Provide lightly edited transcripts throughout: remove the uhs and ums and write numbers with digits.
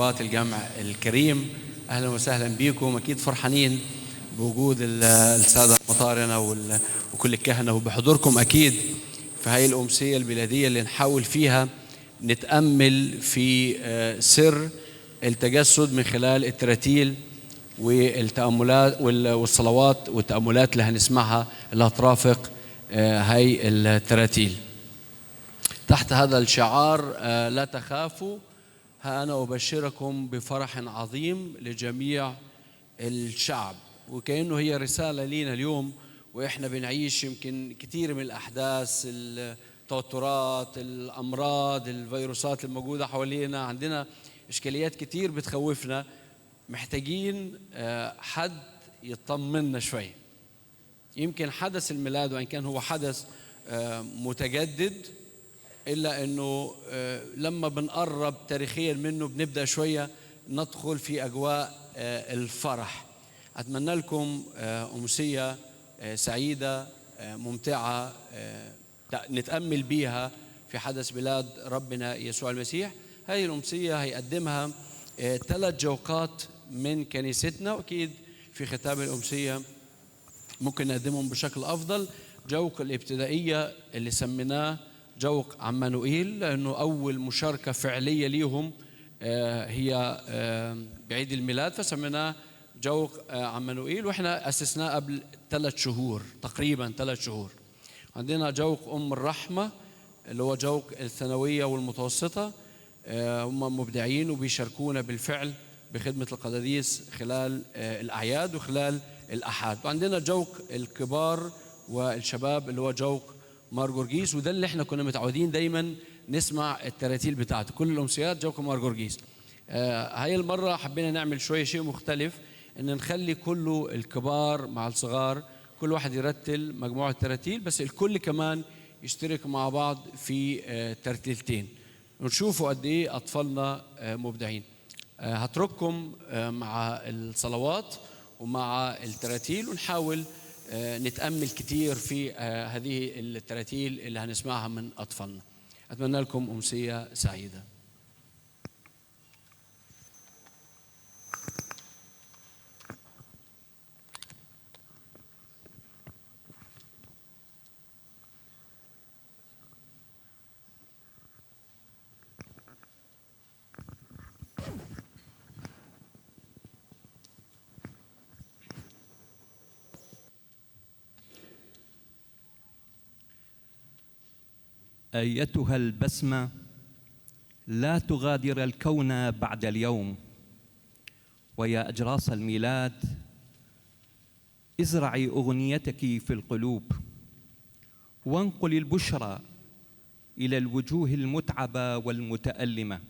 رباط الجمع الكريم، أهلا وسهلا بكم. أكيد فرحانين بوجود السادة المطارنة وكل الكهنة وبحضوركم أكيد في هاي الأمسية البلادية اللي نحاول فيها نتأمل في سر التجسد من خلال التراتيل والتأملات والصلوات والتأملات اللي هنسمعها اللي هترافق هاي التراتيل تحت هذا الشعار: لا تخافوا، ها أنا أبشركم بفرح عظيم لجميع الشعب. وكأنه هي رسالة لينا اليوم وإحنا بنعيش يمكن كتير من الأحداث، التوترات، الأمراض، الفيروسات الموجودة حوالينا، عندنا إشكاليات كتير بتخوفنا، محتاجين حد يطمنا شوي. يمكن حدث الميلاد وإن كان هو حدث متجدد، إلا أنه لما بنقرب تاريخيا منه بنبدأ شوية ندخل في أجواء الفرح. أتمنى لكم أمسية سعيدة ممتعة نتأمل بيها في حدث ميلاد ربنا يسوع المسيح. هذه الأمسية هيقدمها 3 جوقات من كنيستنا، وأكيد في ختام الأمسية ممكن نقدمهم بشكل أفضل. جوق الابتدائية اللي سميناه جوق عمانوئيل، لأنه أول مشاركة فعلية ليهم هي بعيد الميلاد، فسميناه جوق عمانوئيل، وإحنا أسسناه قبل 3 شهور تقريبا 3 شهور. عندنا جوق أم الرحمة اللي هو جوق الثانوية والمتوسطة، هم مبدعين وبيشاركونا بالفعل بخدمة القداديس خلال الأعياد وخلال الأحاد. وعندنا جوق الكبار والشباب اللي هو جوق مار جورجيس، وده اللي احنا كنا متعودين دايما نسمع التراتيل بتاعته كل الأمسيات جوق مار جورجيس. هاي المرة حبينا نعمل شيء مختلف، ان نخلي كله الكبار مع الصغار، كل واحد يرتل مجموعة تراتيل، بس الكل كمان يشترك مع بعض في ترتيلتين، ونشوفوا قد ايه أطفالنا مبدعين. هترككم مع الصلوات ومع التراتيل، ونحاول نتأمل كتير في هذه التراتيل اللي هنسمعها من أطفالنا. أتمنى لكم أمسية سعيدة. أيتها البسمة، لا تغادر الكون بعد اليوم، ويا أجراس الميلاد ازرعي أغنيتك في القلوب، وانقل البشرى إلى الوجوه المتعبة والمتألمة،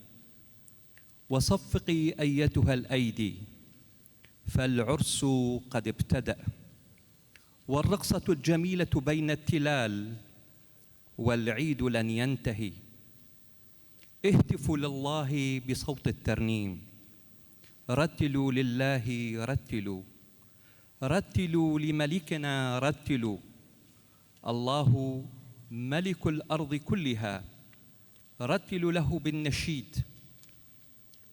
وصفقي أيتها الأيدي، فالعرس قد ابتدأ، والرقصة الجميلة بين التلال، والعيد لن ينتهي. اهتفوا لله بصوت الترنيم، رتلوا لله، رتلوا رتلوا لملكنا، رتلوا. الله ملك الأرض كلها، رتلوا له بالنشيد.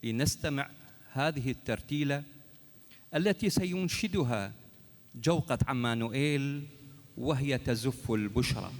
لنستمع هذه الترتيلة التي سينشدها جوقة عمانوئيل وهي تزف البشرى.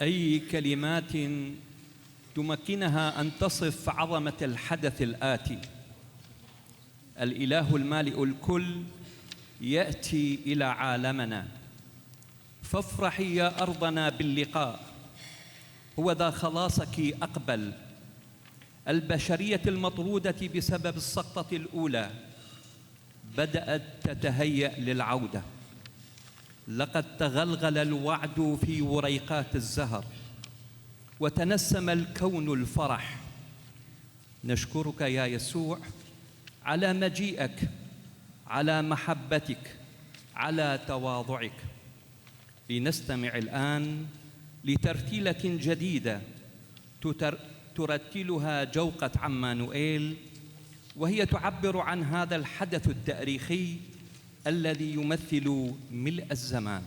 أي كلمات تمكنها أن تصف عظمة الحدث الآتي. الإله المالئ الكل يأتي إلى عالمنا، فافرحي يا أرضنا باللقاء، هو ذا خلاصك أقبل. البشرية المطرودة بسبب السقطة الأولى بدأت تتهيأ للعودة. لقد تغلغل الوعد في وريقات الزهر وتنسم الكون الفرح. نشكرك يا يسوع على مجيئك، على محبتك، على تواضعك. لنستمع الآن لترتيلة جديدة ترتلها جوقة عمانوئيل، وهي تعبر عن هذا الحدث التاريخي الذي يمثل ملء الزمان.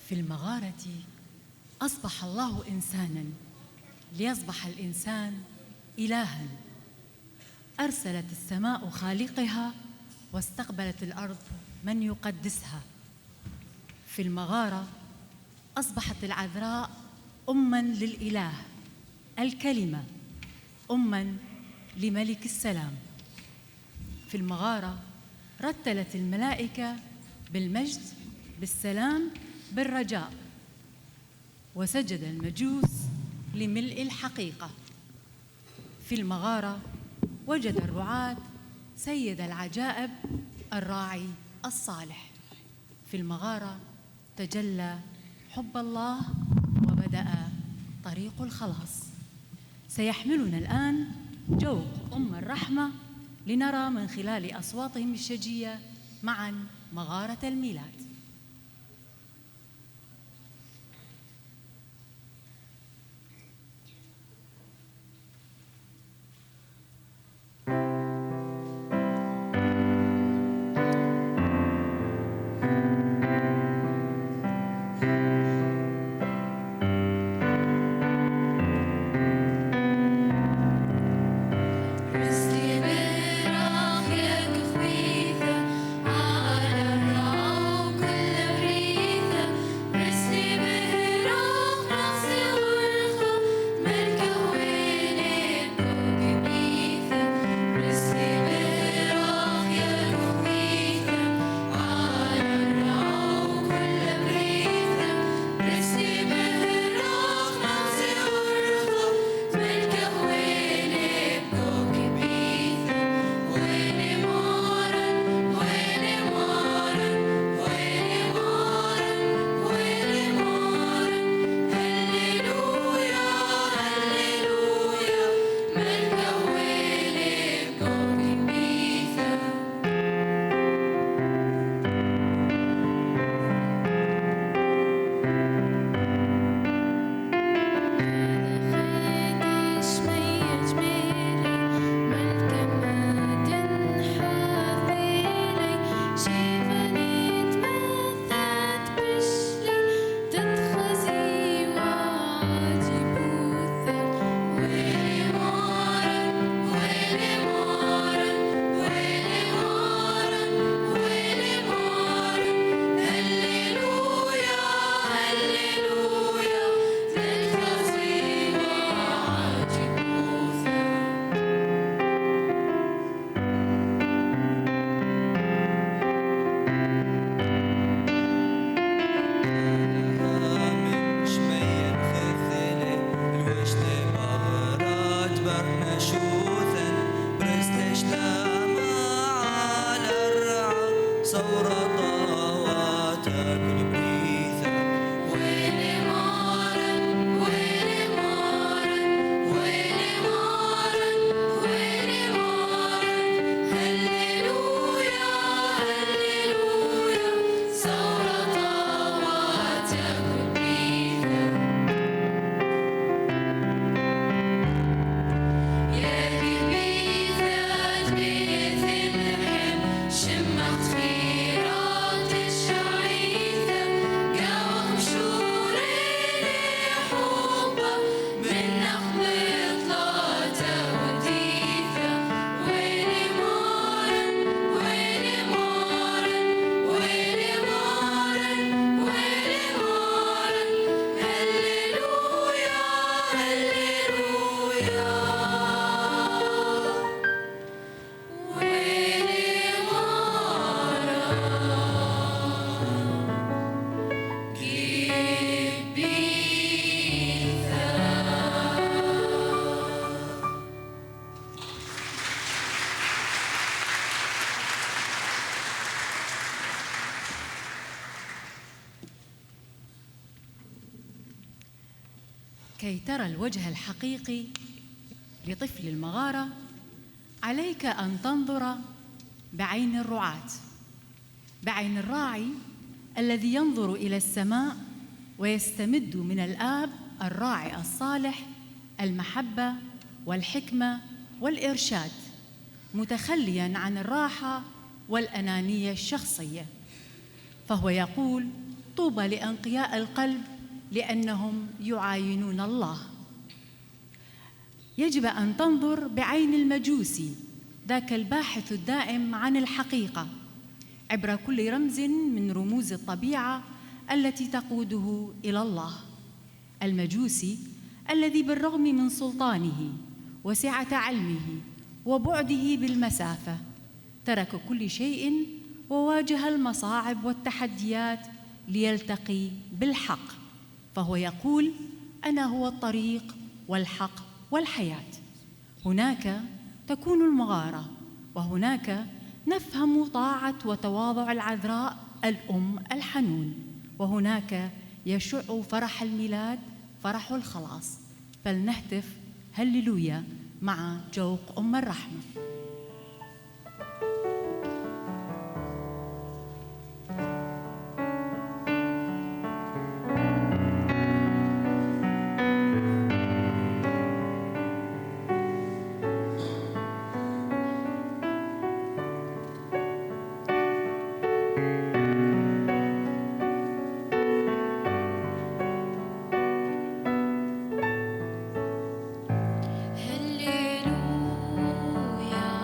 في المغارة أصبح الله إنساناً ليصبح الإنسان إلهاً. أرسلت السماء خالقها واستقبلت الأرض من يقدسها. في المغارة أصبحت العذراء أماً للإله الكلمة، أماً لملك السلام. في المغارة رتلت الملائكة بالمجد، بالسلام، بالرجاء، وسجد المجوس لملء الحقيقة. في المغارة وجد الرعاة سيد العجائب الراعي الصالح. في المغارة تجلى حب الله وبدأ طريق الخلاص. سيحملنا الآن جوق الرحمة لنرى من خلال أصواتهم الشجية معا مغارة الميلاد. كي ترى الوجه الحقيقي لطفل المغارة عليك أن تنظر بعين الرعاة، بعين الراعي الذي ينظر إلى السماء ويستمد من الآب الراعي الصالح المحبة والحكمة والإرشاد، متخلياً عن الراحة والأنانية الشخصية. فهو يقول: طوبى لأنقياء القلب لأنهم يعاينون الله. يجب أن تنظر بعين المجوسي، ذاك الباحث الدائم عن الحقيقة عبر كل رمز من رموز الطبيعة التي تقوده إلى الله. المجوسي الذي بالرغم من سلطانه وسعة علمه وبعده بالمسافة ترك كل شيء وواجه المصاعب والتحديات ليلتقي بالحق، فهو يقول: أنا هو الطريق والحق والحياة. هناك تكون المغارة، وهناك نفهم طاعة وتواضع العذراء الأم الحنون، وهناك يشع فرح الميلاد، فرح الخلاص. فلنهتف هللويا مع جوق أم الرحمة. هللويا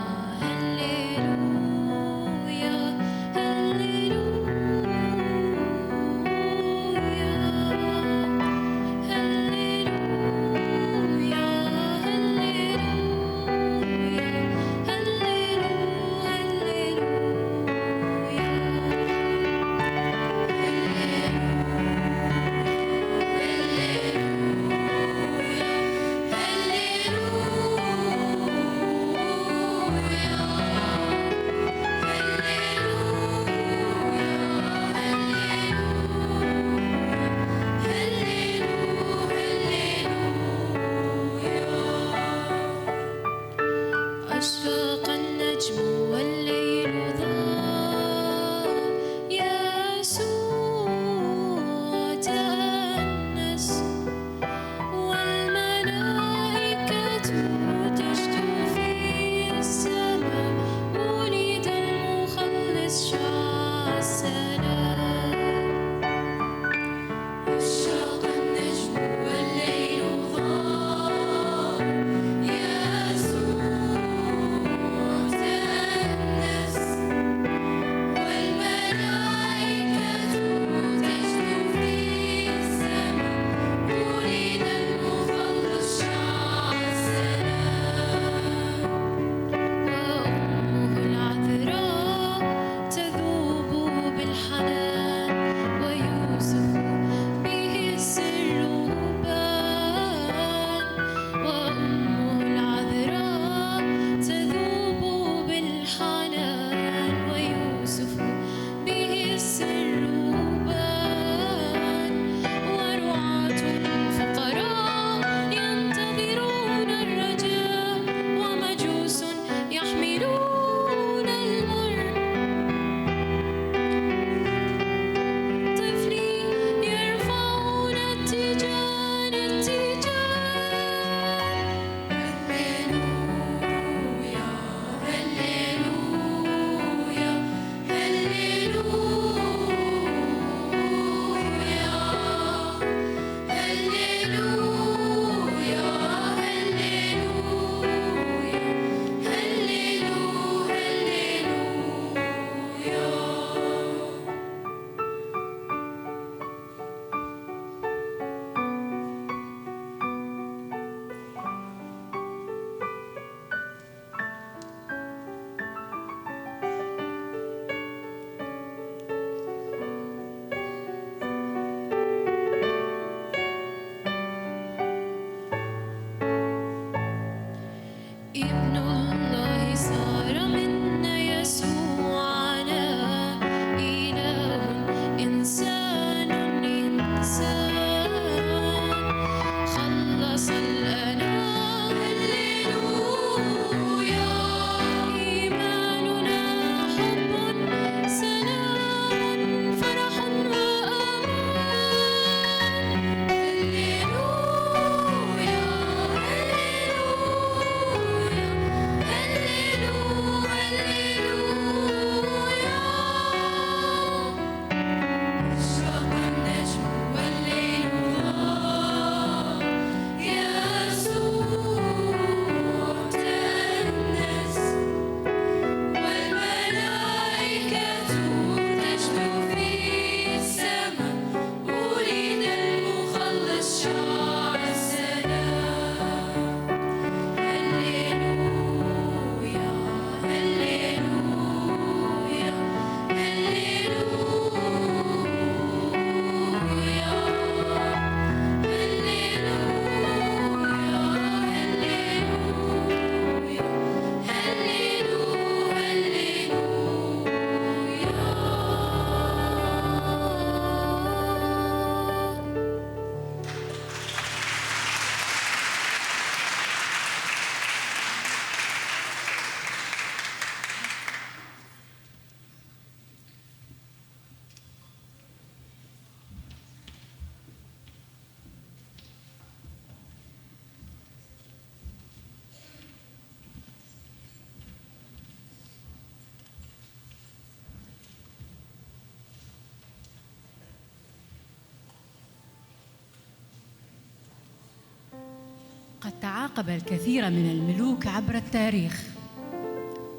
تعاقب الكثير من الملوك عبر التاريخ،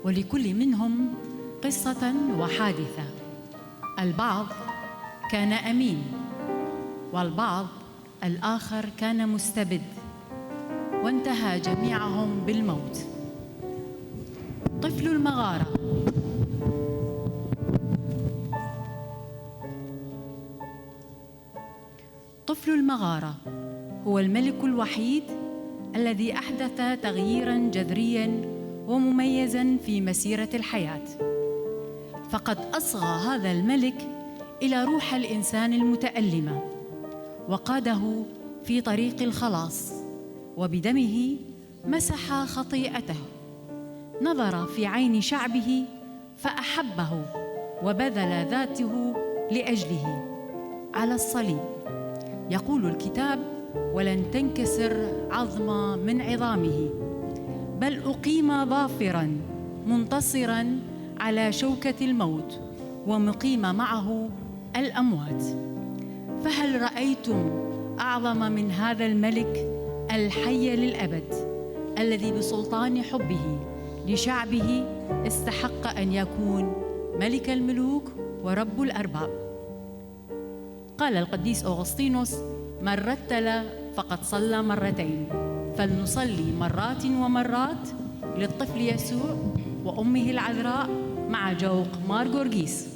ولكل منهم قصة وحادثة. البعض كان أمين، والبعض الآخر كان مستبد، وانتهى جميعهم بالموت. طفل المغارة. طفل المغارة هو الملك الوحيد الذي أحدث تغييراً جذرياً ومميزاً في مسيرة الحياة، فقد أصغى هذا الملك إلى روح الإنسان المتألمة وقاده في طريق الخلاص، وبدمه مسح خطيئته. نظر في عين شعبه فأحبه وبذل ذاته لأجله على الصليب. يقول الكتاب: ولن تنكسر عظمة من عظامه، بل أقيم ظافراً منتصراً على شوكة الموت، ومقيم معه الأموات. فهل رأيتم أعظم من هذا الملك الحي للأبد، الذي بسلطان حبه لشعبه استحق أن يكون ملك الملوك ورب الأرباب؟ قال القديس أغسطينوس: من رتل فقد صلى مرتين، فلنصلي مرات ومرات للطفل يسوع وأمه العذراء مع جوق مار جورجيس.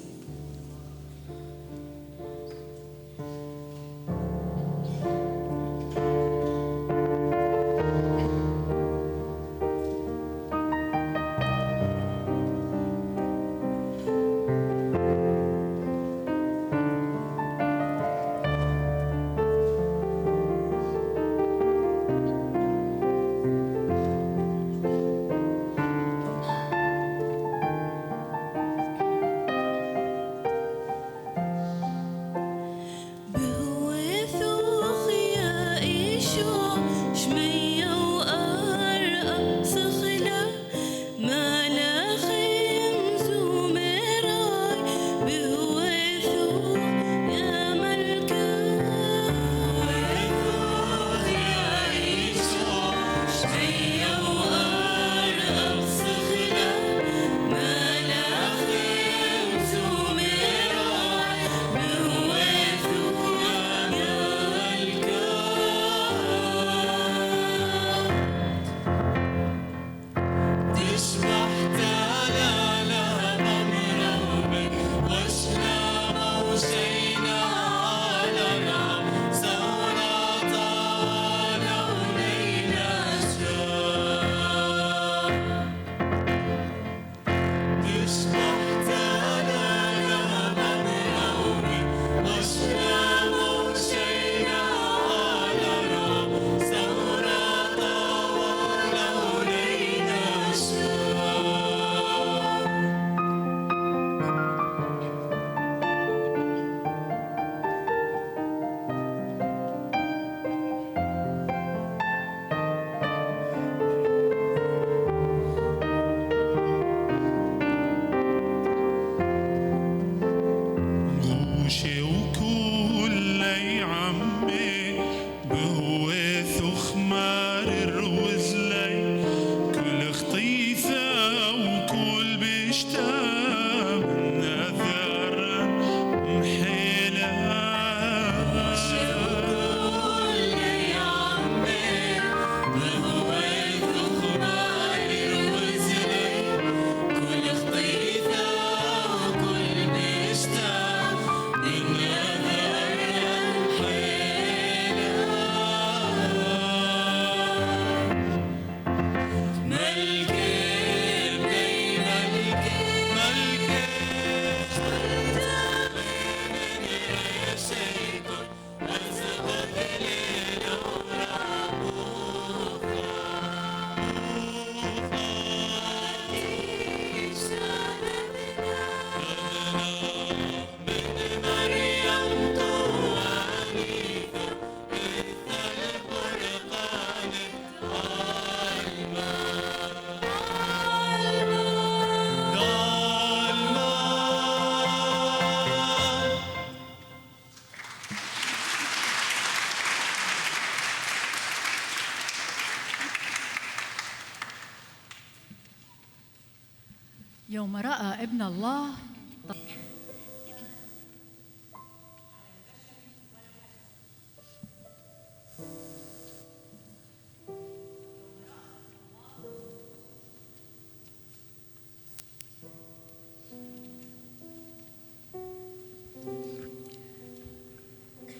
يوم رأى ابن الله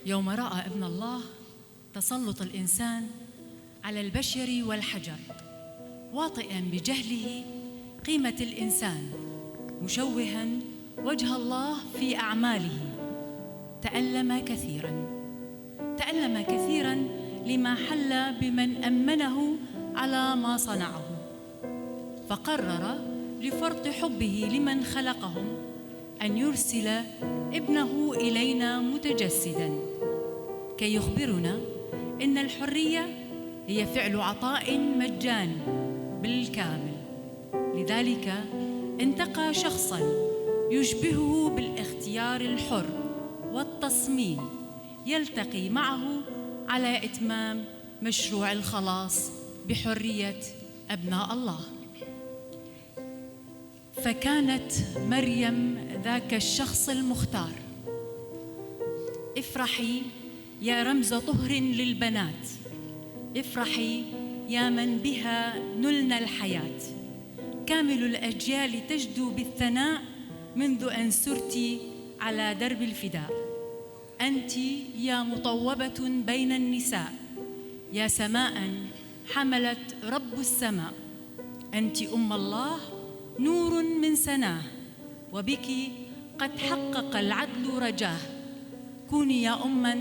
يوم رأى ابن الله تسلط الإنسان على البشر والحجر، واطئا بجهله قيمة الإنسان، مشوها وجه الله في أعماله، تألم كثيرا لما حل بمن أمنه على ما صنعه، فقرر لفرط حبه لمن خلقهم أن يرسل ابنه إلينا متجسدا كي يخبرنا إن الحرية هي فعل عطاء مجاني بالكامل. لذلك انتقى شخصاً يشبهه بالاختيار الحر والتصميم، يلتقي معه على إتمام مشروع الخلاص بحرية أبناء الله. فكانت مريم ذاك الشخص المختار. افرحي يا رمز طهر للبنات، افرحي يا من بها نلنا الحياة، كامل الأجيال تجدو بالثناء منذ أن سرت على درب الفداء. أنت يا مطوبة بين النساء، يا سماء حملت رب السماء، أنت أم الله نور من سناه، وبك قد حقق العدل رجاه. كوني يا أماً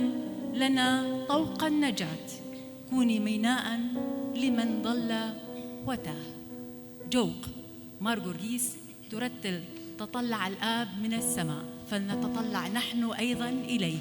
لنا طوق النجاة، كوني ميناء لمن ضل وتاه. جوق مارغورغيس ترتل تطلع الآب من السماء، فلنتطلع نحن أيضاً إليه.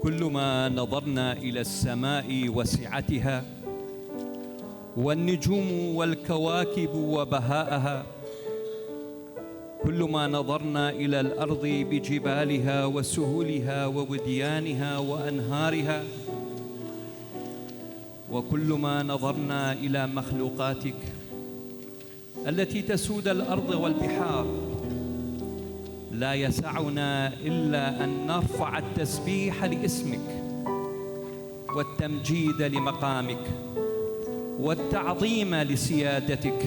كلما نظرنا إلى السماء وسعتها والنجوم والكواكب وبهاءها، كلما نظرنا إلى الأرض بجبالها وسهولها ووديانها وأنهارها، وكلما نظرنا إلى مخلوقاتك التي تسود الأرض والبحار، لا يسعنا إلا أن نرفع التسبيح لاسمك والتمجيد لمقامك والتعظيم لسيادتك.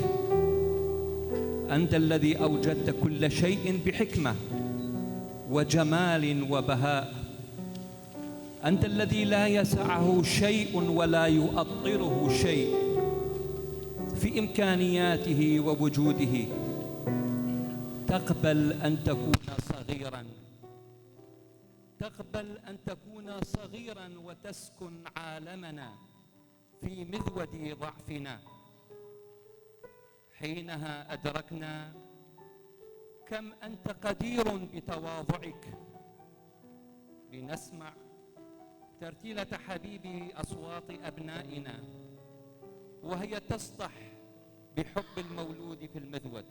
أنت الذي أوجدت كل شيء بحكمة وجمال وبهاء. أنت الذي لا يسعه شيء ولا يؤطره شيء في إمكانياته ووجوده. تقبل أن تكون صغيراً، تقبل أن تكون صغيراً وتسكن عالمنا في مذود ضعفنا. حينها أدركنا كم أنت قدير بتواضعك. لنسمع ترتيلة حبيبي أصوات أبنائنا وهي تسطح بحب المولود في المذود.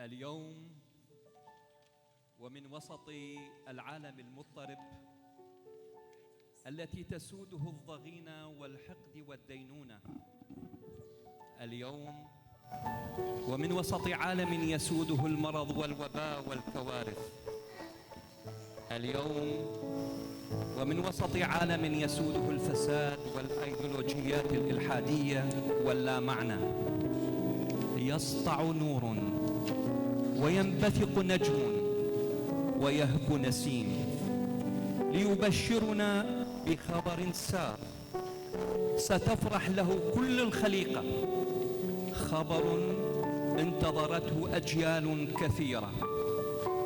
اليوم ومن وسط العالم المضطرب التي تسوده الضغينة والحقد والدينونة، اليوم ومن وسط عالم يسوده المرض والوباء والكوارث، اليوم ومن وسط عالم يسوده الفساد والأيديولوجيات الإلحادية واللامعنى، يسطع نور وينبثق نجم ويهب نسيم ليبشرنا بخبر سار ستفرح له كل الخليقة، خبر انتظرته أجيال كثيرة،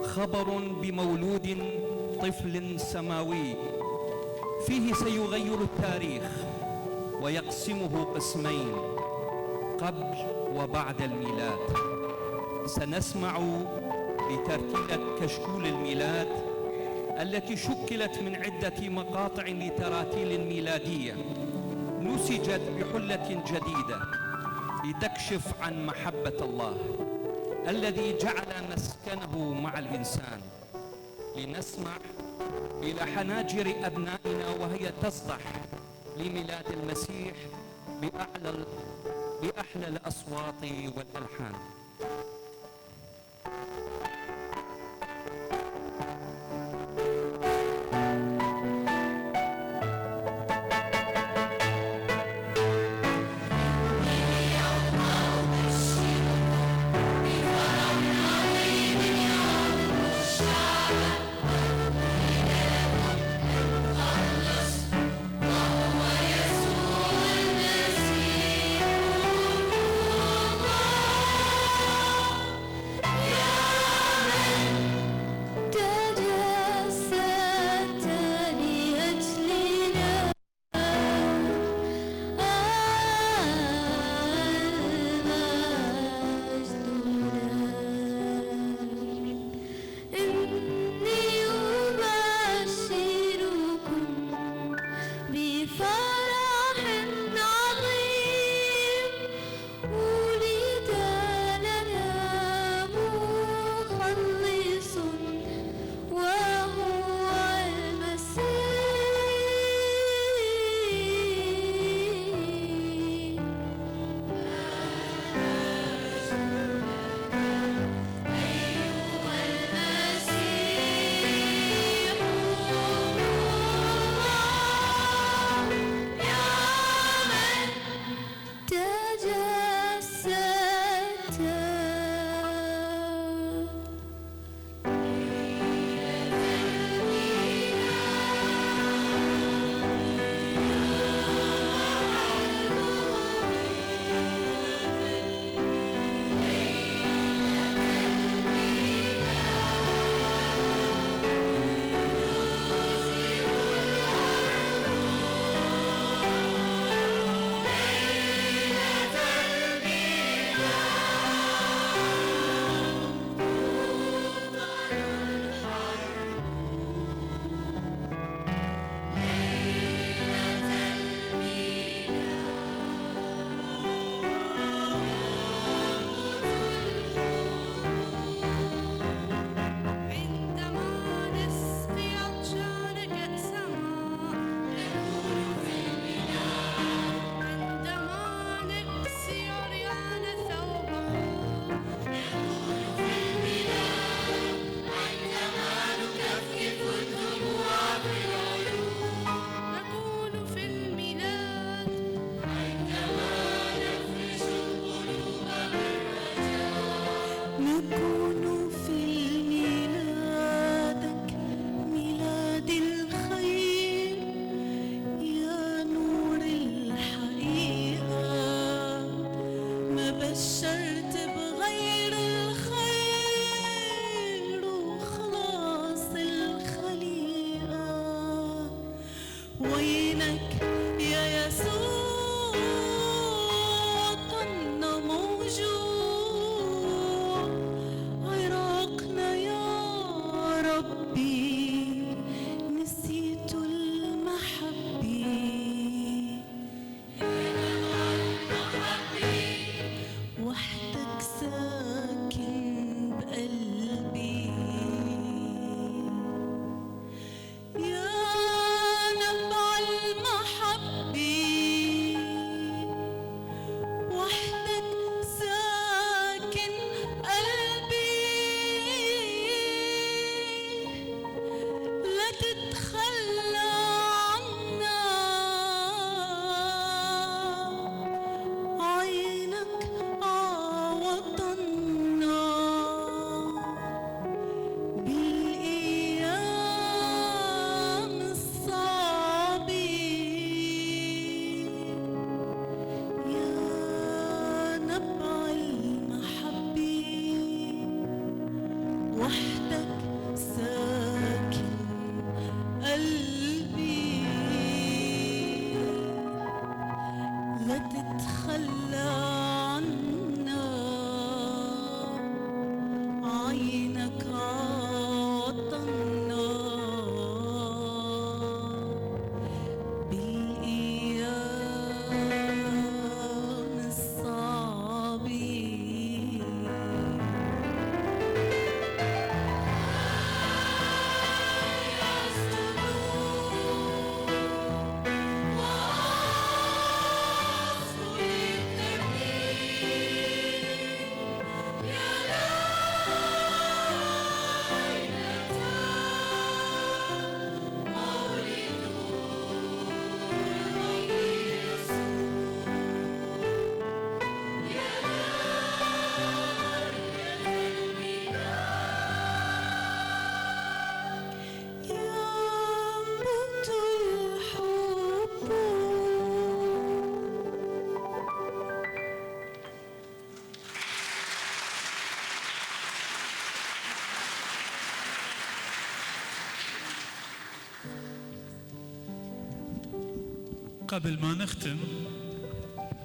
خبر بمولود طفل سماوي فيه سيغير التاريخ ويقسمه قسمين قبل وبعد الميلاد. سنسمع بترتيلة كشكول الميلاد التي شكلت من عدة مقاطع لتراتيل ميلادية نسجت بحلة جديدة لتكشف عن محبة الله الذي جعل مسكنه مع الإنسان. لنسمع إلى حناجر أبنائنا وهي تصدح لميلاد المسيح بأحلى الأصوات والألحان. وحدك ساكن لا تتخلى عنا، عينك عطنا بالأيام الصعبين. قبل ما نختم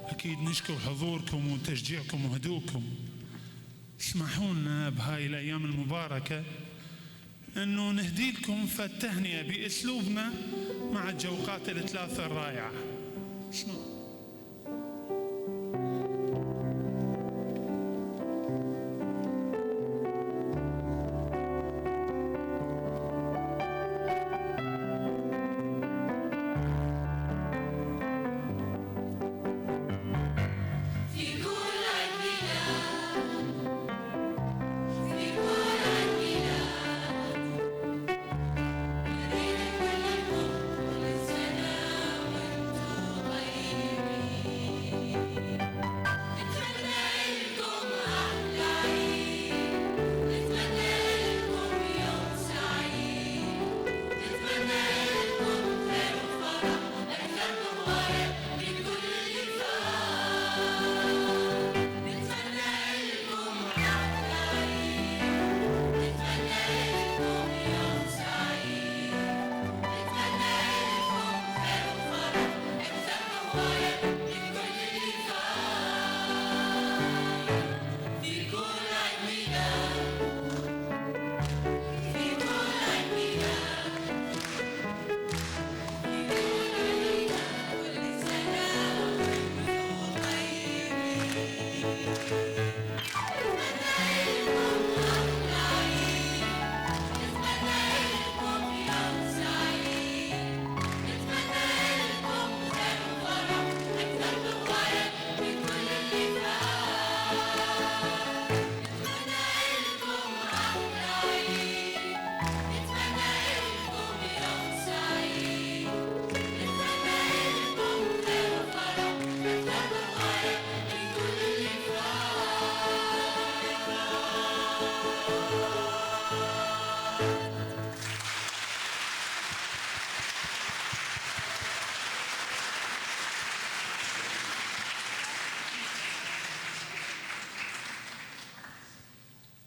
أكيد نشكر حضوركم وتشجيعكم وهدوءكم. اسمحوا لنا بهاي الأيام المباركة أنه نهدي لكم فالتهنئة بأسلوبنا مع الجوقات الثلاثة الرائعة. اسمعوا.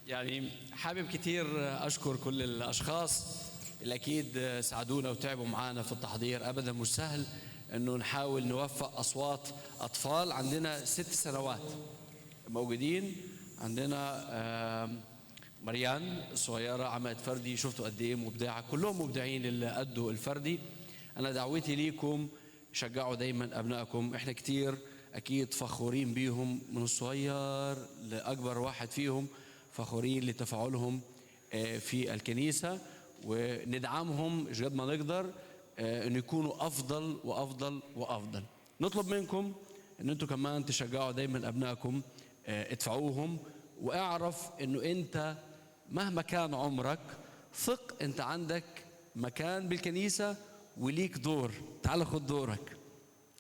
يعني حابب كتير أشكر كل الأشخاص اللي أكيد ساعدونا وتعبوا معانا في التحضير. أبدا مش سهل أنه نحاول نوفق أصوات أطفال. عندنا 6 سنوات موجودين، عندنا مريان الصغيرة عملت فردي، شفتوا قد إيه مبدعة، كلهم مبدعين اللي أدوا الفردي. أنا دعوتي ليكم شجعوا دايما أبنائكم، إحنا كتير أكيد فخورين بيهم من الصغير لأكبر واحد فيهم، فخورين لتفاعلهم في الكنيسة، وندعمهم قد ما نقدر أن يكونوا أفضل وأفضل وأفضل. نطلب منكم أن أنتم كمان تشجعوا دايما أبنائكم، ادفعوهم، واعرف أنه أنت مهما كان عمرك ثق أنت عندك مكان بالكنيسة وليك دور. تعال خد دورك،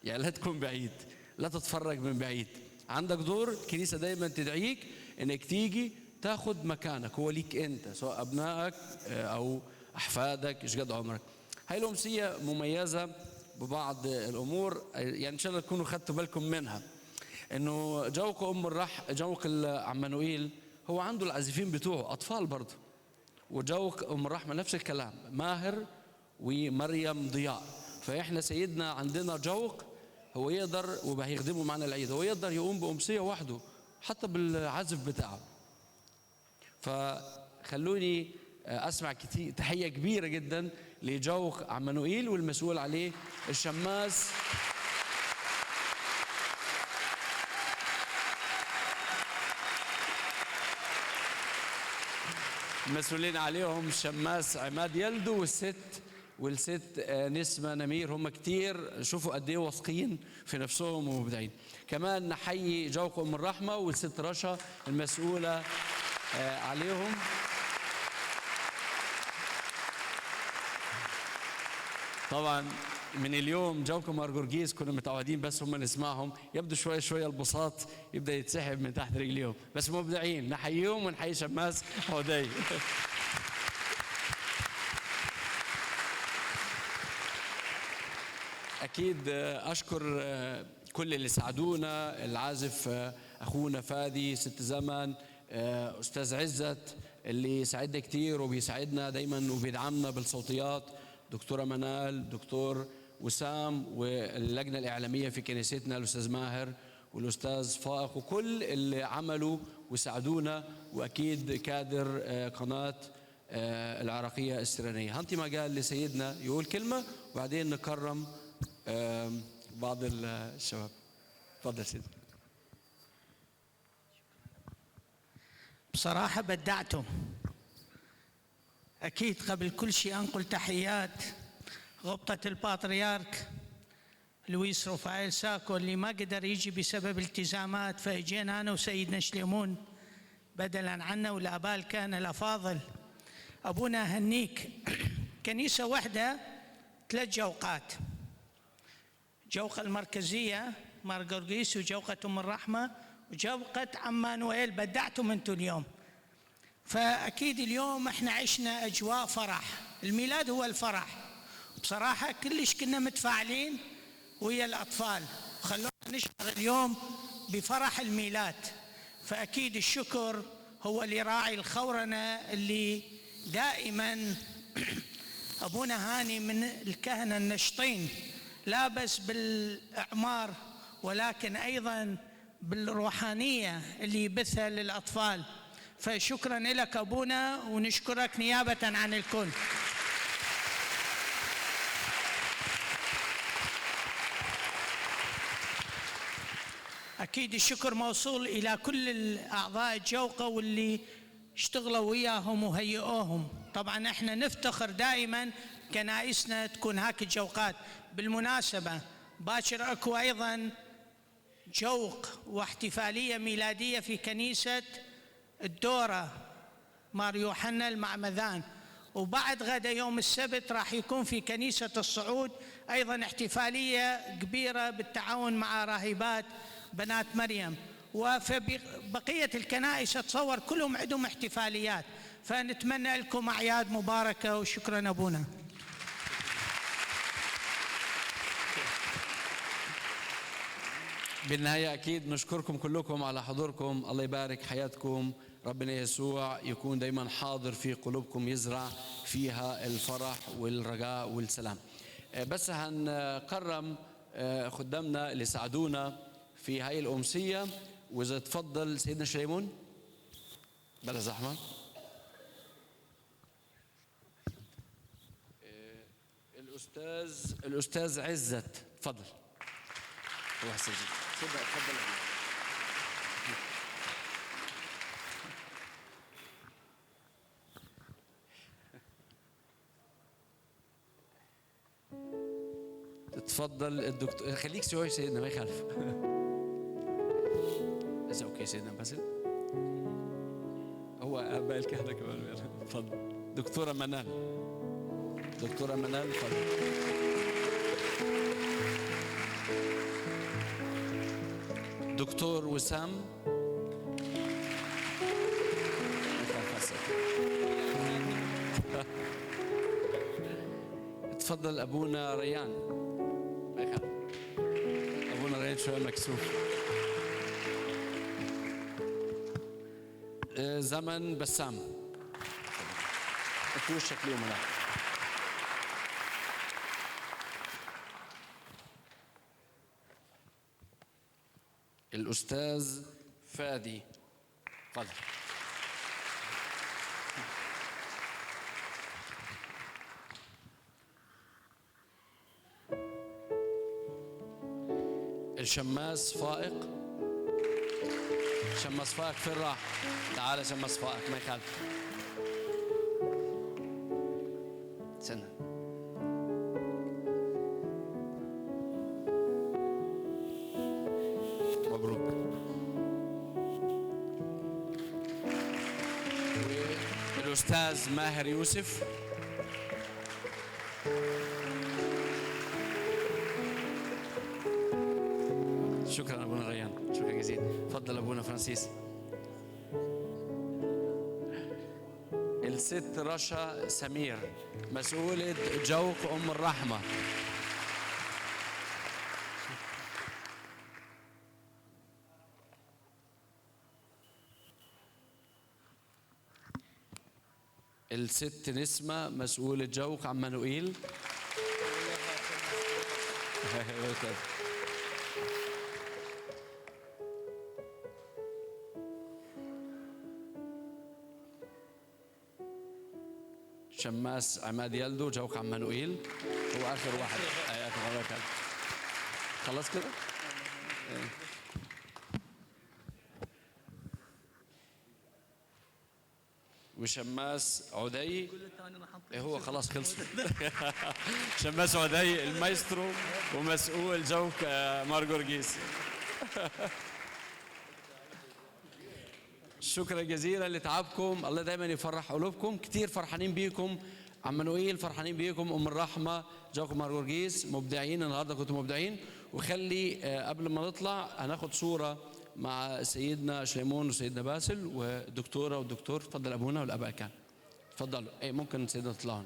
يعني لا تكون بعيد، لا تتفرج من بعيد، عندك دور. الكنيسة دايما تدعيك أنك تيجي تاخد مكانك، هو ليك أنت، سواء أبنائك أو أحفادك إيش قد عمرك. هاي الأمسية مميزة ببعض الأمور، يعني إن شاء الله تكونوا خدتوا بالكم منها. إنه جوق عمانوئيل هو عنده العازفين بتوعه أطفال برضه، وجوق أم الرحمة نفس الكلام، ماهر ومريم ضياء. فإحنا سيدنا عندنا جوق هو يقدر وبقى هيخدمه معنا العيد، هو يقدر يقوم بأمسية وحده حتى بالعزف بتاعه. فخلوني أسمع تحية كبيرة جدا لجوخ عمانوئيل والمسؤول عليه الشماس المسؤولين عليهم الشماس عماد يلدو والست نسمة نمير. هم كتير، شوفوا قد ايه واثقين في نفسهم ومبدعين. كمان نحيي جوق ام الرحمة والست رشا المسؤولة عليهم. طبعا من اليوم جوكم أرجورجيس كنا متعودين بس هم نسمعهم، يبدو شوية شوية البساط يبدأ يتسحب من تحت رجليهم، بس مبدعين. نحييهم ونحيي شماس حودي. أكيد أشكر كل اللي ساعدونا، العازف أخونا فادي، ست زمن، أستاذ عزت اللي ساعدنا كتير وبيساعدنا دايما وبيدعمنا بالصوتيات، دكتورة منال، دكتور وسام، واللجنة الإعلامية في كنيستنا الأستاذ ماهر والأستاذ فائق، وكل اللي عملوا وساعدونا، وأكيد كادر قناة العراقية السريانية. هانتي ما قال لسيدنا يقول كلمة وبعدين نكرم بعض الشباب. تفضل سيدي. بصراحة بدعتم. أكيد قبل كل شيء أنقل تحيات غبطة البطريرك لويس رفائيل ساكو اللي ما قدر يجي بسبب التزامات، فاجينا أنا وسيدنا شليمون بدلا عنا والآباء الكهنة الأفاضل. أبونا هنيك كنيسة واحدة 3 جوقات، جوقة المركزية مارغورغيس، وجوقة أم الرحمة، وجوقة عمانوئيل. بدعتم أنتم اليوم. فأكيد اليوم احنا عشنا أجواء فرح، الميلاد هو الفرح. بصراحة كلش كنا متفاعلين ويا الأطفال، خلونا نشعر اليوم بفرح الميلاد. فأكيد الشكر هو اللي راعي الخورنة اللي دائما أبونا هاني من الكهنة النشطين، لا بس بالأعمار ولكن أيضا بالروحانية اللي يبثها للأطفال. فشكرا لك أبونا، ونشكرك نيابة عن الكل. أكيد الشكر موصول إلى كل الأعضاء الجوقة واللي اشتغلوا وياهم وهيئوهم. طبعا احنا نفتخر دائما كنائسنا تكون هاك الجوقات. بالمناسبة باكر اكو أيضا جوق واحتفالية ميلادية في كنيسة الدورة مار يوحنا المعمدان، وبعد غدا يوم السبت راح يكون في كنيسة الصعود أيضا احتفالية كبيرة بالتعاون مع راهبات بنات مريم. وفي بقية الكنائس أتصور كلهم عندهم احتفاليات، فنتمنى لكم أعياد مباركة. وشكرا أبونا. بالنهاية أكيد نشكركم كلكم على حضوركم. الله يبارك حياتكم. ربنا يسوع يكون دايما حاضر في قلوبكم، يزرع فيها الفرح والرجاء والسلام. بس هنكرم خدامنا اللي ساعدونا في هاي الأمسية. وإذا تفضل سيدنا شليمون بلا زحمة. الأستاذ عزت تفضل. الله يسعدك. تفضل. تفضل الدكتور. خليك سوي سيدنا ما يخالف. إذا أوكي سيدنا باسل. هو آباء الكهنة كمان. تفضل دكتورة منال. تفضل. دكتور وسام. تفضل أبونا ريان. أبونا ريان شوية مكسوف. زمن بسام. اتوشك اليوم هناك. الأستاذ فادي. اتفضل. الشماس فائق. شماس فائق فين راح؟ تعال يا شماس فائق، ما يخالف. استنى. مبروك. الأستاذ ماهر يوسف. شكرا أبونا غيان، شكرا جزيلا. تفضل أبونا فرانسيس. الست رشا سمير، مسؤولة جوق أم الرحمة. الست نسمة، مسؤولة جوق عمانوئيل. شماس عماد يلدو، جوق عمانوئيل. هو آخر واحد. آخر واحد. خلاص كده؟ وشماس عدي. هو خلاص خلص. شماس عدي المايسترو ومسؤول جوك مارغورغيس. شكرا جزيلا لتعبكم، الله دايما يفرح قلوبكم. كتير فرحانين بيكم عمانوئيل، فرحانين بيكم ام الرحمه، جوك مارغورغيس، مبدعين النهارده، كنتوا مبدعين. وخلي قبل ما نطلع هناخد صوره مع سيدنا شليمون وسيدنا باسل والدكتوره والدكتور. اتفضل ابونا والاباء كان. اتفضلوا. ممكن سيدنا تطلعوا.